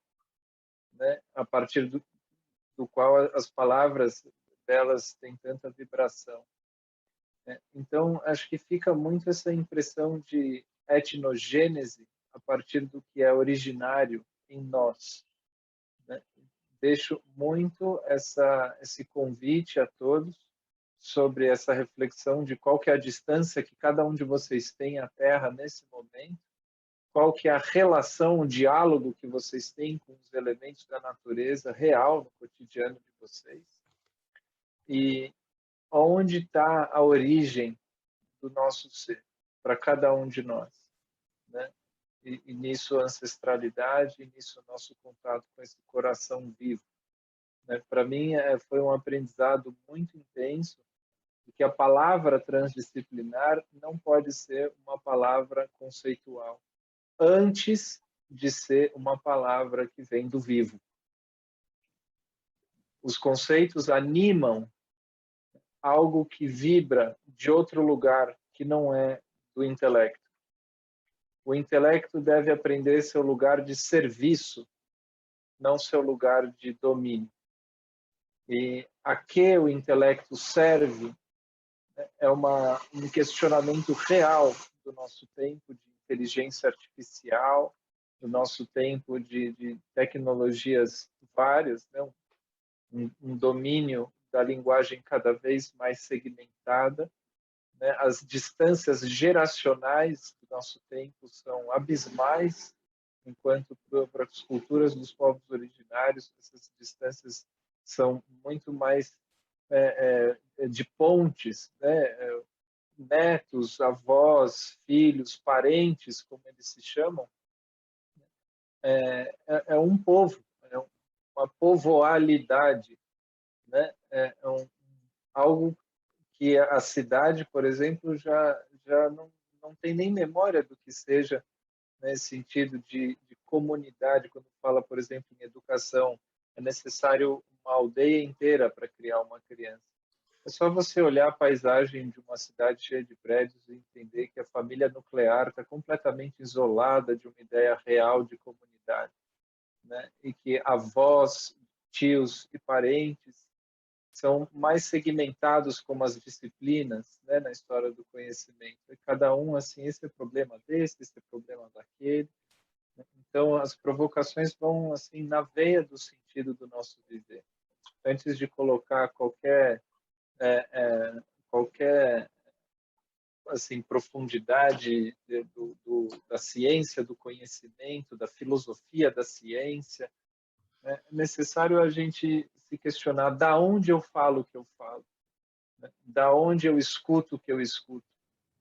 né, a partir do qual as palavras delas têm tanta vibração. Então, acho que fica muito essa impressão de etnogênese a partir do que é originário em nós. Né? Deixo muito esse convite a todos sobre essa reflexão de qual que é a distância que cada um de vocês tem à Terra nesse momento, qual que é a relação, o diálogo que vocês têm com os elementos da natureza real no cotidiano de vocês, e onde está a origem do nosso ser, para cada um de nós. Né? e nisso a ancestralidade, e nisso o nosso contato com esse coração vivo. Né? Para mim, foi um aprendizado muito intenso, que a palavra transdisciplinar não pode ser uma palavra conceitual, antes de ser uma palavra que vem do vivo. Os conceitos animam algo que vibra de outro lugar, que não é do intelecto. O intelecto deve aprender seu lugar de serviço, não seu lugar de domínio. E a que o intelecto serve é um questionamento real do nosso tempo de inteligência artificial, do nosso tempo de tecnologias várias, né? Um domínio da linguagem cada vez mais segmentada. Né? As distâncias geracionais do nosso tempo são abismais, enquanto para as culturas dos povos originários essas distâncias são muito mais de pontes, né? Netos, avós, filhos, parentes, como eles se chamam, é um povo, é uma povoalidade, né? Algo que a cidade, por exemplo, já não tem nem memória do que seja nesse sentido de comunidade. Quando fala, por exemplo, em educação, é necessário uma aldeia inteira para criar uma criança. É só você olhar a paisagem de uma cidade cheia de prédios e entender que a família nuclear está completamente isolada de uma ideia real de comunidade, né? E que avós, tios e parentes são mais segmentados como as disciplinas, né, na história do conhecimento. E cada um, assim, esse é problema desse, esse é problema daquele. Então, as provocações vão, assim, na veia do sentido do nosso viver. Antes de colocar qualquer assim, profundidade da ciência, do conhecimento, da filosofia da ciência, é necessário a gente se questionar da onde eu falo o que eu falo, né? Da onde eu escuto o que eu escuto.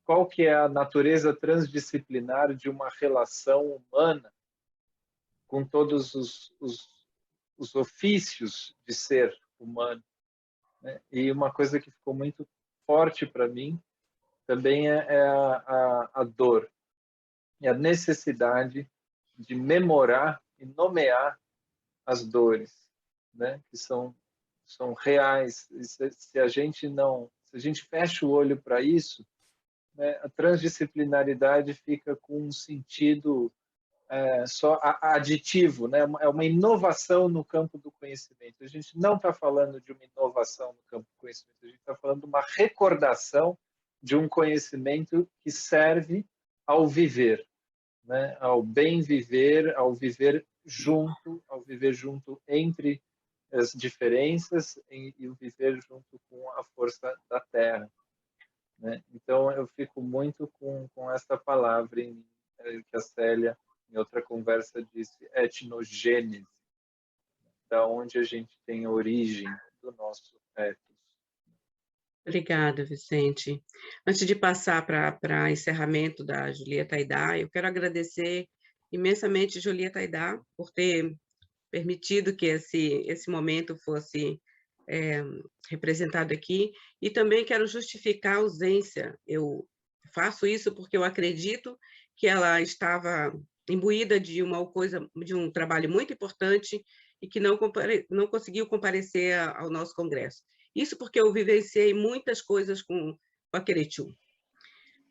Qual que é a natureza transdisciplinar de uma relação humana com todos os ofícios de ser humano, né? E uma coisa que ficou muito forte para mim também é a dor, e a necessidade de memorar e nomear as dores, né? Que são reais. Se a gente fecha o olho para isso, né, a transdisciplinaridade fica com um sentido só aditivo, né? É uma inovação no campo do conhecimento. A gente não está falando de uma inovação no campo do conhecimento, a gente está falando de uma recordação de um conhecimento que serve ao viver, né? Ao bem viver, ao viver junto entre as diferenças e o viver junto com a força da Terra, né? Então, eu fico muito com essa palavra que a Célia, em outra conversa, disse, etnogênese, da onde a gente tem a origem do nosso ethos. Obrigada, Vicente. Antes de passar para encerramento da Julieta Aidar, eu quero agradecer imensamente Julieta Aidar por ter permitido que esse momento fosse representado aqui, e também quero justificar a ausência. Eu faço isso porque eu acredito que ela estava imbuída de de um trabalho muito importante e que não conseguiu comparecer ao nosso congresso. Isso porque eu vivenciei muitas coisas com a Querechu.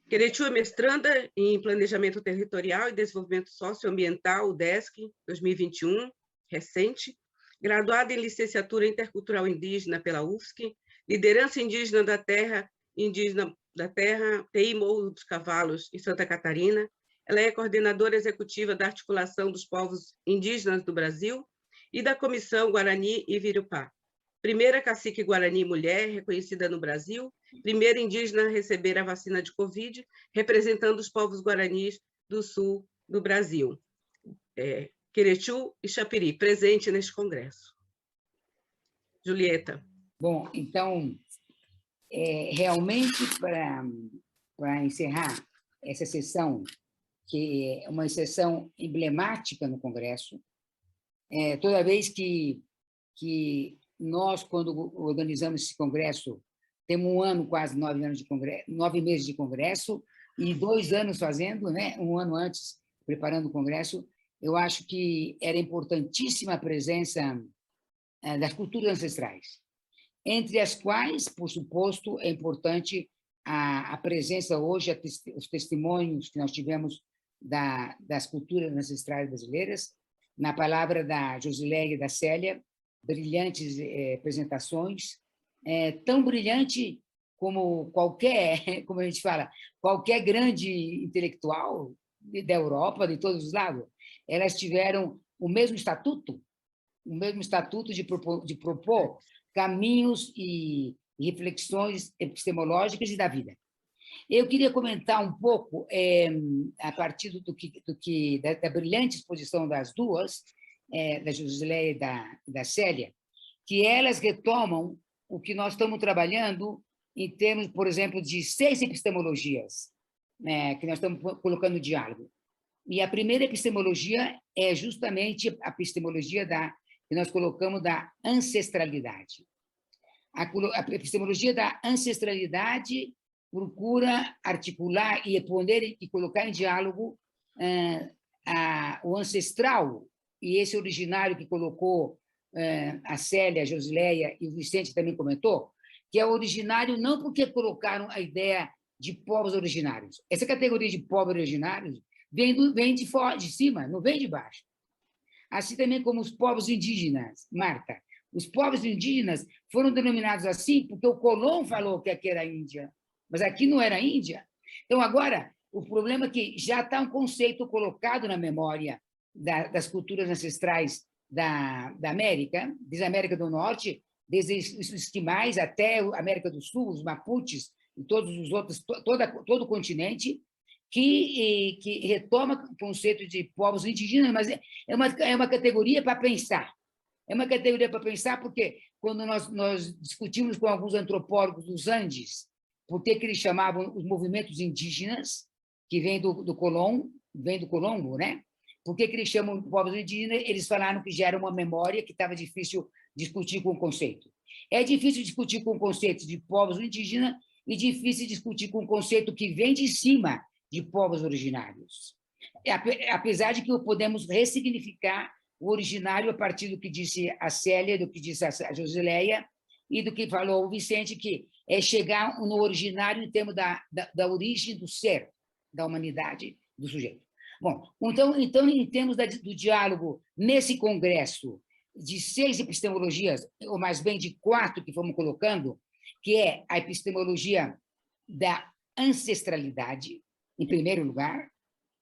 Querechu é mestranda em Planejamento Territorial e Desenvolvimento Socioambiental, UDESC, 2021, recente, graduada em Licenciatura Intercultural Indígena pela UFSC, Liderança Indígena da Terra, TI Morro dos Cavalos, em Santa Catarina. Ela é coordenadora executiva da Articulação dos Povos Indígenas do Brasil e da Comissão Guarani Ivirupá. Primeira cacique Guarani mulher reconhecida no Brasil, primeira indígena a receber a vacina de Covid, representando os povos guaranis do sul do Brasil. Querechu e Chapiri, presente neste congresso. Julieta. Bom, então, realmente, para encerrar essa sessão que é uma sessão emblemática no Congresso. Toda vez que nós, quando organizamos esse congresso, temos um ano, quase 9 anos de congresso, 9 meses de congresso, e 2 anos fazendo, né? Um ano antes, preparando o congresso, eu acho que era importantíssima a presença das culturas ancestrais, entre as quais, por suposto, é importante a presença hoje, os testemunhos que nós tivemos das culturas ancestrais brasileiras, na palavra da Josileia e da Célia, brilhantes apresentações, tão brilhante como qualquer, como a gente fala, qualquer grande intelectual da Europa, de todos os lados. Elas tiveram o mesmo estatuto de propor caminhos e reflexões epistemológicas e da vida. Eu queria comentar um pouco, a partir da brilhante exposição das duas, da Josileia e da Célia, que elas retomam o que nós estamos trabalhando em termos, por exemplo, de 6 epistemologias, né, que nós estamos colocando no diálogo. E a primeira epistemologia é justamente a epistemologia que nós colocamos da ancestralidade. A epistemologia da ancestralidade procura articular e poder e colocar em diálogo o ancestral e esse originário que colocou a Célia, a Josileia e o Vicente também comentou, que é originário não porque colocaram a ideia de povos originários. Essa categoria de povos originários vem de cima, não vem de baixo. Assim também como os povos indígenas, Marta. Os povos indígenas foram denominados assim porque o Colombo falou que aqui era a Índia, mas aqui não era a Índia. Então, agora, o problema é que já está um conceito colocado na memória das culturas ancestrais da América, desde a América do Norte, desde os esquimais até a América do Sul, os mapuches e todos os outros, todo o continente, que retoma o conceito de povos indígenas, mas é uma categoria para pensar. É uma categoria para pensar porque, quando nós discutimos com alguns antropólogos dos Andes, por que eles chamavam os movimentos indígenas, que vêm do Colombo, né? Por que eles chamam povos indígenas? Eles falaram que já era uma memória que estava difícil discutir com o conceito. É difícil discutir com o conceito de povos indígenas e difícil discutir com o conceito que vem de cima de povos originários. Apesar de que podemos ressignificar o originário a partir do que disse a Célia, do que disse a Josileia e do que falou o Vicente, que é chegar no originário em termos da origem do ser, da humanidade, do sujeito. Bom, então em termos do diálogo, nesse congresso de 6 epistemologias, ou mais bem de 4 que fomos colocando, que é a epistemologia da ancestralidade, em primeiro lugar,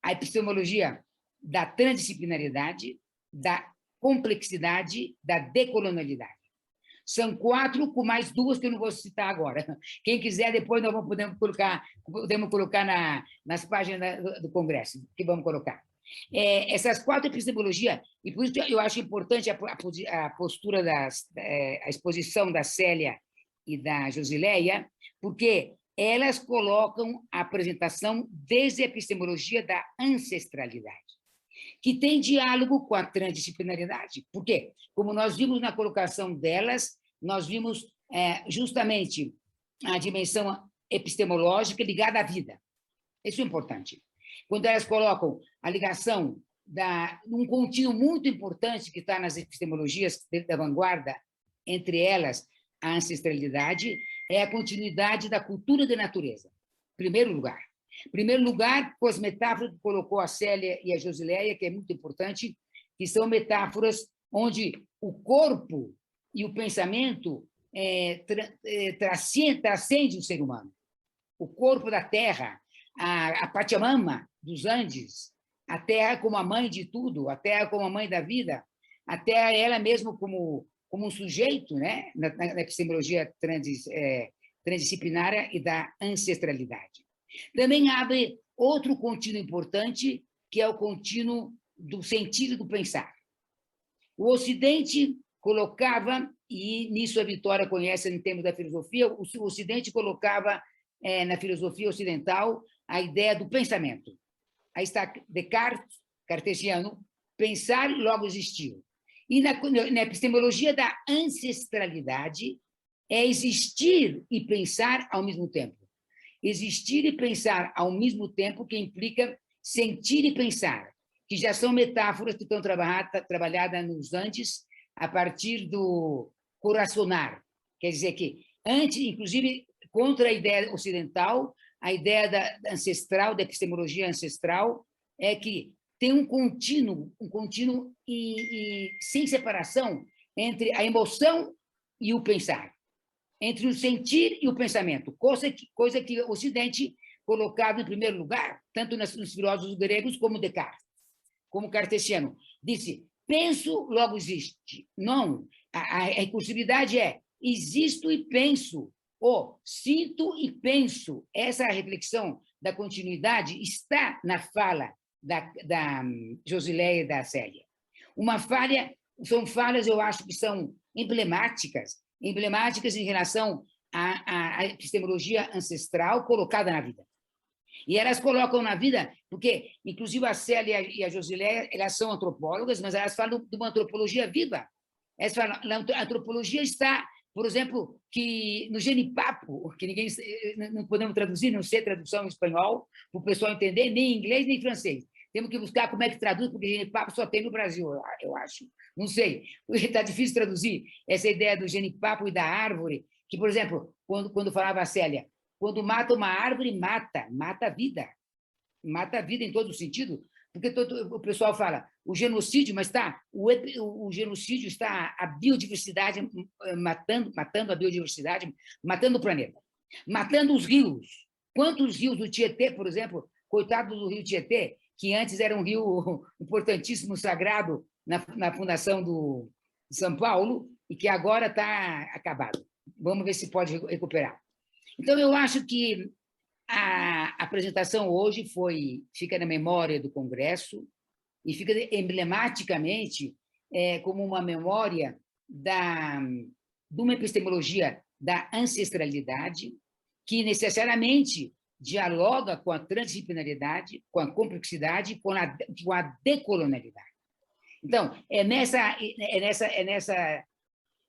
a epistemologia da transdisciplinaridade, da complexidade, da decolonialidade. São 4, com mais 2 que eu não vou citar agora. Quem quiser, depois nós podemos colocar nas páginas do Congresso, que vamos colocar. Essas 4 epistemologias, e por isso eu acho importante a postura a exposição da Célia e da Josileia, porque elas colocam a apresentação desde a epistemologia da ancestralidade, que tem diálogo com a transdisciplinaridade. Por quê? Como nós vimos na colocação delas, nós vimos justamente a dimensão epistemológica ligada à vida. Isso é importante. Quando elas colocam a ligação um contínuo muito importante que está nas epistemologias da vanguarda, entre elas a ancestralidade, é a continuidade da cultura da natureza, em primeiro lugar. Em primeiro lugar, com as metáforas que colocou a Célia e a Josileia, que é muito importante, que são metáforas onde o corpo e o pensamento transcende o ser humano. O corpo da terra, a Pachamama dos Andes, a terra como a mãe de tudo, a terra como a mãe da vida, a terra ela mesma como um sujeito, né? na epistemologia transdisciplinária e da ancestralidade. Também abre outro contínuo importante, que é o contínuo do sentido do pensar. O Ocidente colocava, e nisso a Vitória conhece em termos da filosofia, o Ocidente colocava na filosofia ocidental a ideia do pensamento. aí está Descartes, cartesiano, pensar, logo existir. E na epistemologia da ancestralidade, é existir e pensar ao mesmo tempo. Existir e pensar ao mesmo tempo, que implica sentir e pensar, que já são metáforas que estão trabalhadas nos Andes a partir do coracionar. Quer dizer que, antes, inclusive, contra a ideia ocidental, a ideia da ancestral, da epistemologia ancestral, é que tem um contínuo e sem separação entre a emoção e o pensar, entre o sentir e o pensamento, coisa que o Ocidente colocava em primeiro lugar, tanto nos filósofos gregos como Descartes, como cartesiano. Disse, penso, logo existe. Não, a recursividade é existo e penso, ou sinto e penso. Essa reflexão da continuidade está na fala da Josileia e da Célia. São falas, eu acho, que são emblemáticas em relação à epistemologia ancestral colocada na vida. E elas colocam na vida, porque, inclusive, a Célia e a Josileia, elas são antropólogas, mas elas falam de uma antropologia viva. Elas falam, a antropologia está, por exemplo, que no genipapo, que ninguém não podemos traduzir, não sei tradução em espanhol, para o pessoal entender, nem em inglês, nem em francês. Temos que buscar como é que traduz, porque genipapo só tem no Brasil, eu acho. Não sei, está difícil traduzir essa ideia do genipapo e da árvore, que, por exemplo, quando falava a Célia, quando mata uma árvore, mata a vida. Mata a vida em todo o sentido, porque o pessoal fala o genocídio, mas o genocídio está a biodiversidade, matando a biodiversidade, matando o planeta, matando os rios. Quantos rios do Tietê, por exemplo, coitado do rio Tietê, que antes era um rio importantíssimo, sagrado, na fundação de São Paulo, e que agora está acabado. Vamos ver se pode recuperar. Então, eu acho que a apresentação hoje fica na memória do Congresso e fica emblematicamente como uma memória de uma epistemologia da ancestralidade que necessariamente dialoga com a transdisciplinaridade, com a complexidade, com a decolonialidade. Então, é nessa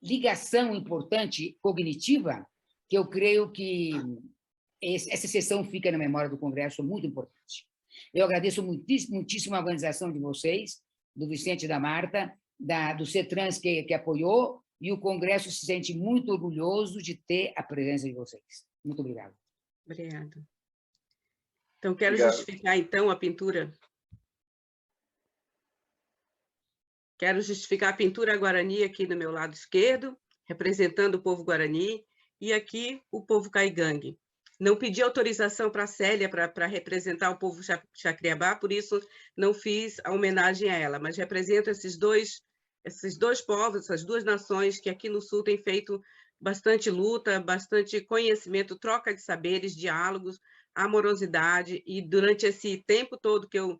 ligação importante cognitiva que eu creio que essa sessão fica na memória do Congresso muito importante. Eu agradeço muitíssimo a organização de vocês, do Vicente e da Marta, do CETRANS que apoiou, e o Congresso se sente muito orgulhoso de ter a presença de vocês. Muito obrigado. Obrigada. Então, quero justificar, então, a pintura. Quero justificar a pintura Guarani aqui do meu lado esquerdo, representando o povo Guarani, e aqui o povo Caigangue. Não pedi autorização para a Célia para representar o povo Chacriabá, por isso não fiz a homenagem a ela, mas represento esses dois povos, essas duas nações que aqui no Sul têm feito bastante luta, bastante conhecimento, troca de saberes, diálogos, amorosidade, e durante esse tempo todo que eu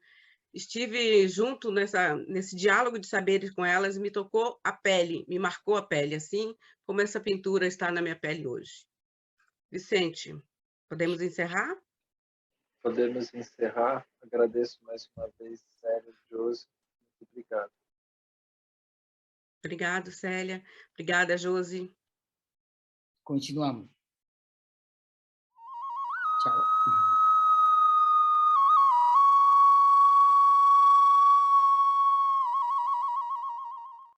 estive junto nesse diálogo de saberes com elas, me tocou a pele, me marcou a pele, assim como essa pintura está na minha pele hoje. Vicente, podemos encerrar? Podemos encerrar. Agradeço mais uma vez, Célia e Josi. Muito obrigado. Obrigado, Célia. Obrigada, Josi. Continuamos. Tchau.